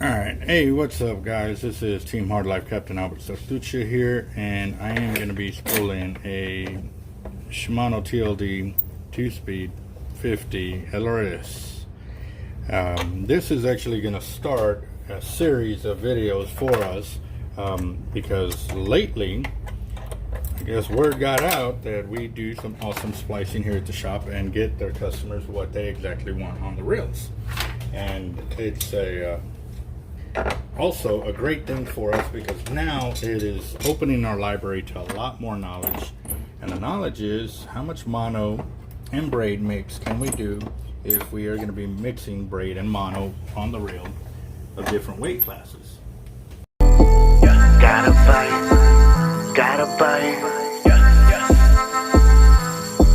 Alright, hey, what's up guys? This is Team Hard Life Captain Alberto here, and I am going to be spooling a Shimano TLD 2-speed 50 LRS. This is actually going to start a series of videos for us because lately, I guess word got out that we do some awesome splicing here at the shop and get their customers what they exactly want on the reels. And it's also a great thing for us because now it is opening our library to a lot more knowledge, and the knowledge is how much mono and braid mix can we do if we are going to be mixing braid and mono on the reel of different weight classes. Gotta bite.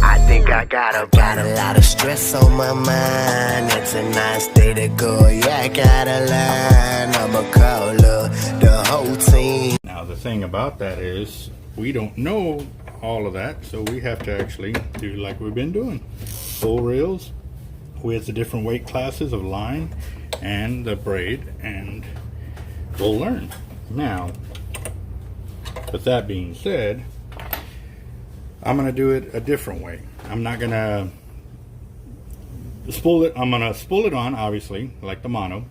I think I got a lot of stress on my mind. It's a nice day to go. Yeah, I gotta learn. I'ma call the whole team. Now the thing about that is we don't know all of that, so we have to actually do like we've been doing, full reels with the different weight classes of line and the braid, and we'll learn. Now with that being said, I'm gonna do it a different way. I'm not gonna spool it. I'm gonna spool it on, obviously, like the mono.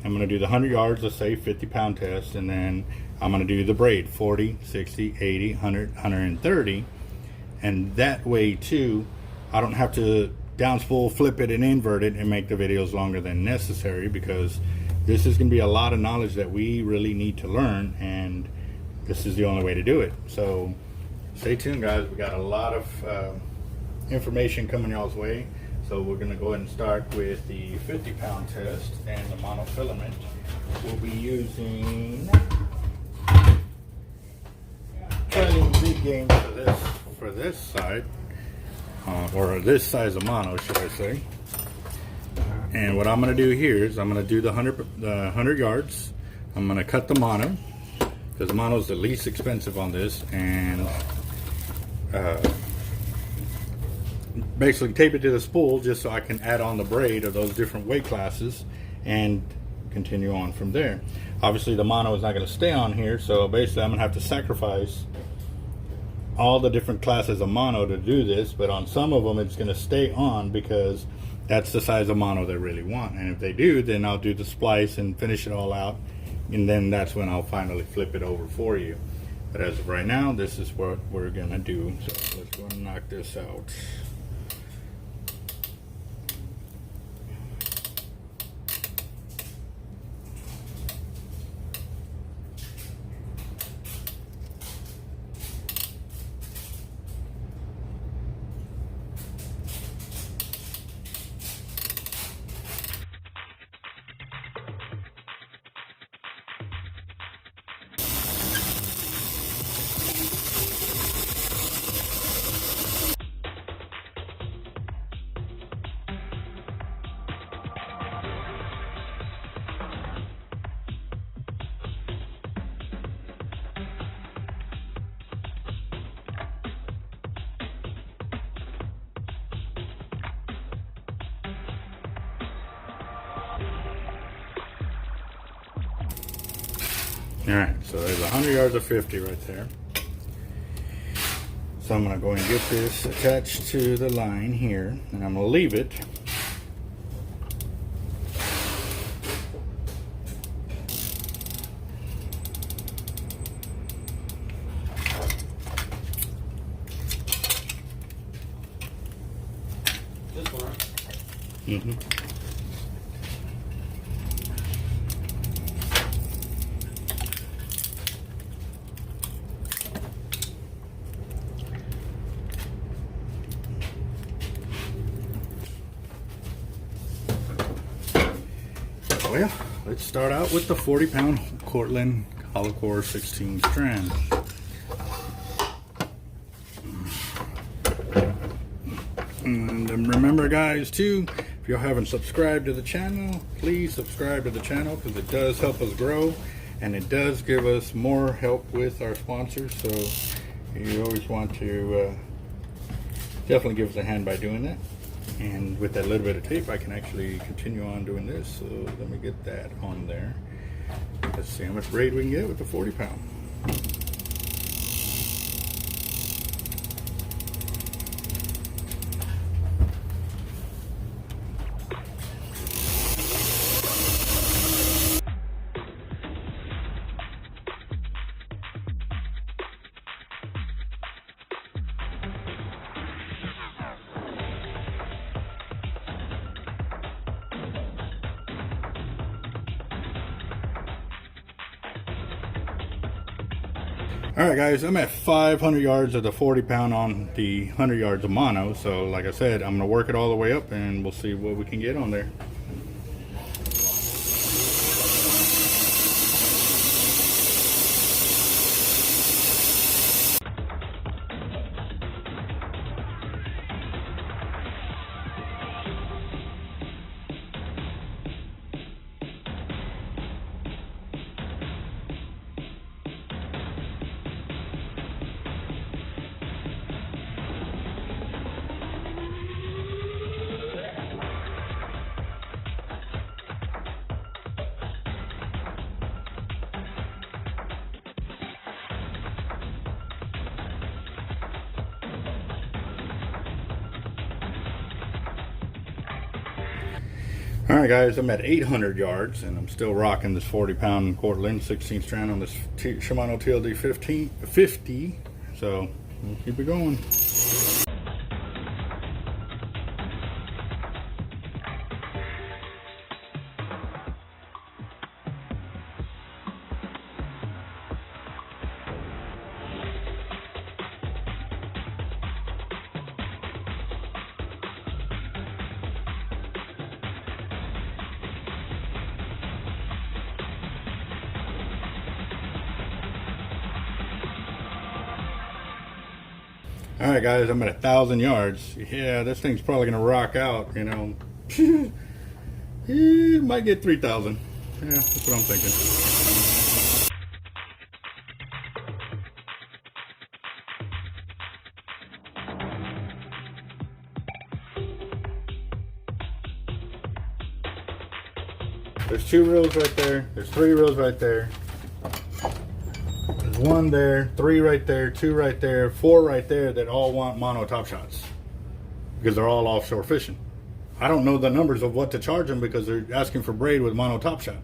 I'm gonna do the 100 yards, let's say 50-pound test, and then I'm gonna do the braid 40, 60, 80, 100, 130, and that way too I don't have to down spool, flip it, and invert it and make the videos longer than necessary, because this is gonna be a lot of knowledge that we really need to learn, and this is the only way to do it. So stay tuned guys, we got a lot of information coming y'all's way. So we're going to go ahead and start with the 50-pound test and the monofilament. We'll be using trailing big game for this side, or this size of mono, should I say. And what I'm going to do here is I'm going to do the 100 yards. I'm going to cut the mono because the mono is the least expensive on this, and basically tape it to the spool just so I can add on the braid of those different weight classes and continue on from there. Obviously the mono is not going to stay on here, so basically I'm going to have to sacrifice all the different classes of mono to do this, but on some of them it's going to stay on because that's the size of mono they really want. And if they do, then I'll do the splice and finish it all out, and then that's when I'll finally flip it over for you. But as of right now, this is what we're going to do. So let's go and knock this out. Alright, so there's 100 yards of 50 right there. So I'm going to go and get this attached to the line here, and I'm going to leave it. This one, right? Well, let's start out with the 40-pound Cortland Hollow Core 16 strand. And remember guys too, if you haven't subscribed to the channel, please subscribe to the channel because it does help us grow and it does give us more help with our sponsors. So you always want to definitely give us a hand by doing that. And with that little bit of tape, I can actually continue on doing this. So let me get that on there. Let's see how much braid we can get with the 40 pound. All right, guys, I'm at 500 yards of the 40 pound on the 100 yards of mono. So like I said, I'm gonna work it all the way up and we'll see what we can get on there. All right, guys, I'm at 800 yards and I'm still rocking this 40 pound Cortland 16 strand on this Shimano TLD 50. So we'll keep it going. All right, guys, I'm at 1,000 yards. Yeah, this thing's probably gonna rock out, you know. It might get 3,000. Yeah, that's what I'm thinking. There's 2 reels right there. There's 3 reels right there. There's 1 there, 3 right there, 2 right there, 4 right there that all want mono top shots because they're all offshore fishing. I don't know the numbers of what to charge them because they're asking for braid with mono top shot.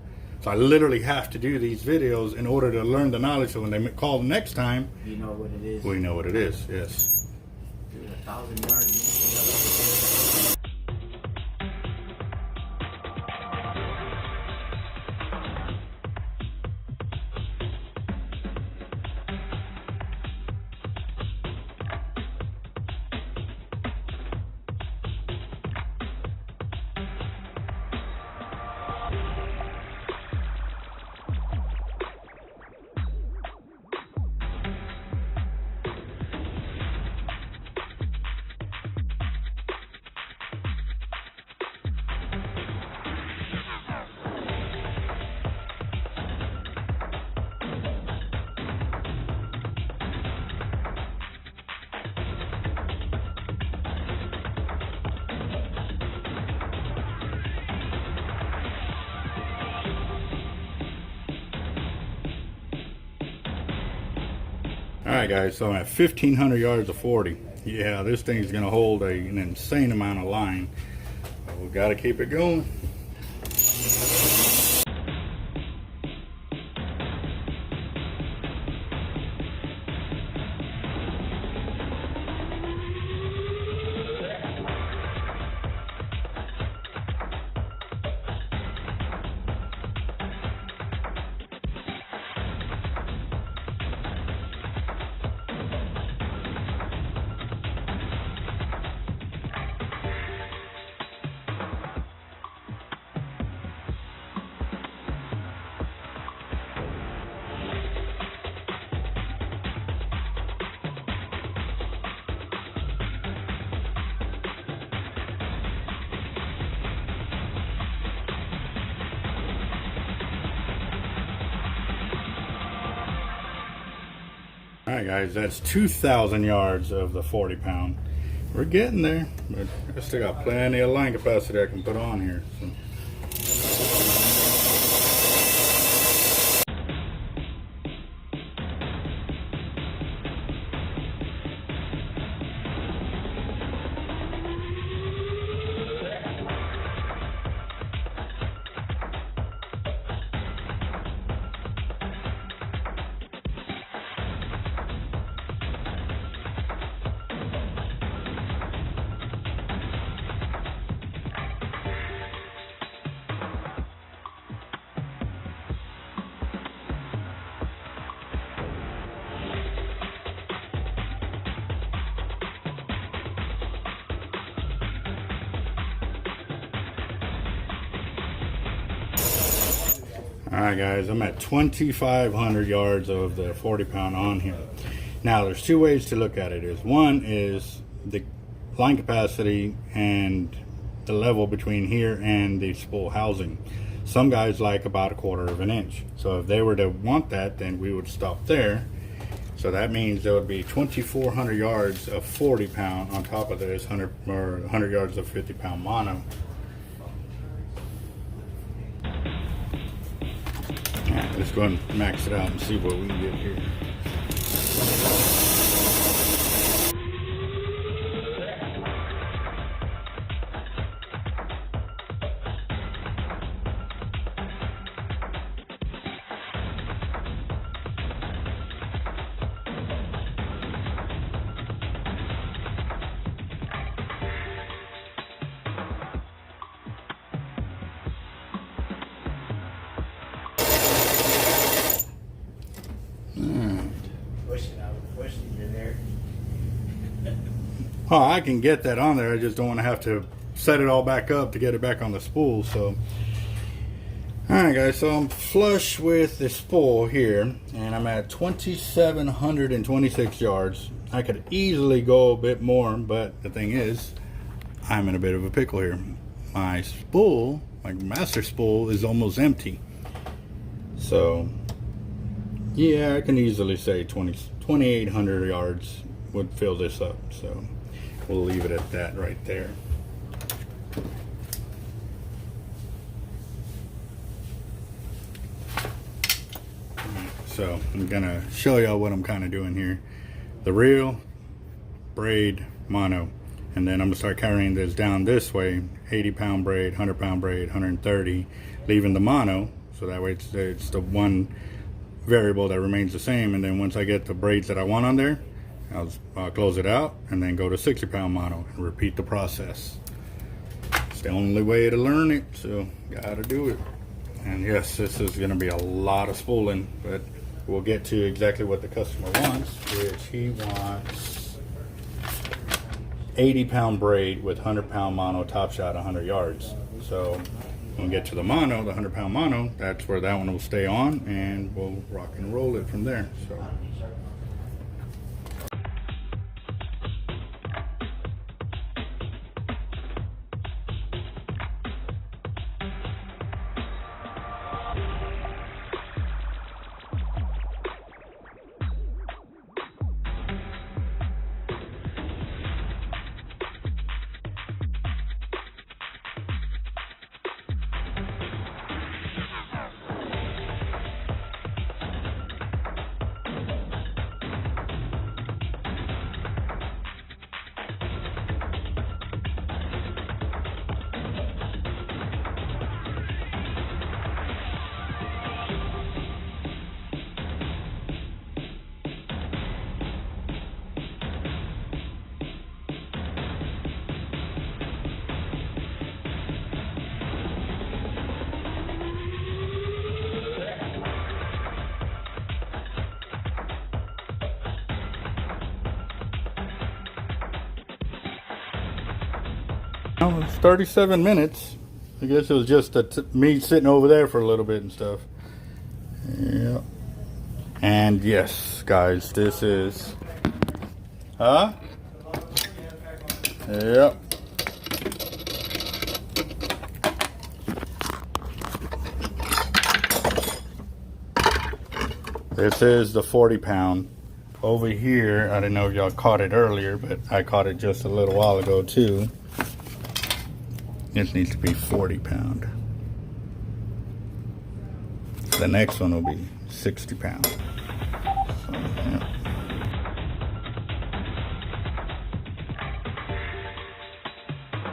So I literally have to do these videos in order to learn the knowledge so when they call the next time, You know what it is. we know what it is, yes. Dude, 1,000 yards. All right, guys, so I'm at 1,500 yards of 40. Yeah, this thing's gonna hold an insane amount of line. But we gotta keep it going. All right, guys, that's 2,000 yards of the 40 pound. We're getting there, but I still got plenty of line capacity I can put on here. So. Alright guys, I'm at 2,500 yards of the 40 pound on here. Now there's two ways to look at it. One is the line capacity and the level between here and the spool housing. Some guys like about 1/4 of an inch. So if they were to want that, then we would stop there. So that means there would be 2,400 yards of 40 pound on top of this 100 yards of 50 pound mono. Alright, let's go ahead and max it out and see what we can get here. Oh, I can get that on there. I just don't want to have to set it all back up to get it back on the spool. So, alright guys, so I'm flush with the spool here, and I'm at 2,726 yards. I could easily go a bit more, but the thing is, I'm in a bit of a pickle here. My spool, my master spool, is almost empty. So, yeah, I can easily say 2,800 yards would fill this up. So, we'll leave it at that right there. So I'm gonna show y'all what I'm kind of doing here. The reel, braid, mono, and then I'm gonna start carrying this down this way. 80 pound braid, 100 pound braid, 130, leaving the mono, so that way it's the one variable that remains the same. And then once I get the braids that I want on there, I'll close it out and then go to 60 pound mono and repeat the process. It's the only way to learn it, so gotta do it. And yes, this is gonna be a lot of spooling, but we'll get to exactly what the customer wants, which he wants 80 pound braid with 100 pound mono top shot 100 yards. So when we get to the mono, the 100 pound mono, that's where that one will stay on, and we'll rock and roll it from there. So. Well, it's 37 minutes. I guess it was just me sitting over there for a little bit and stuff. Yeah. And yes, guys, this is... Huh? Yep. This is the 40 pound. Over here, I don't know if y'all caught it earlier, but I caught it just a little while ago too. This needs to be 40 pound. The next one will be 60 pound. So, yeah.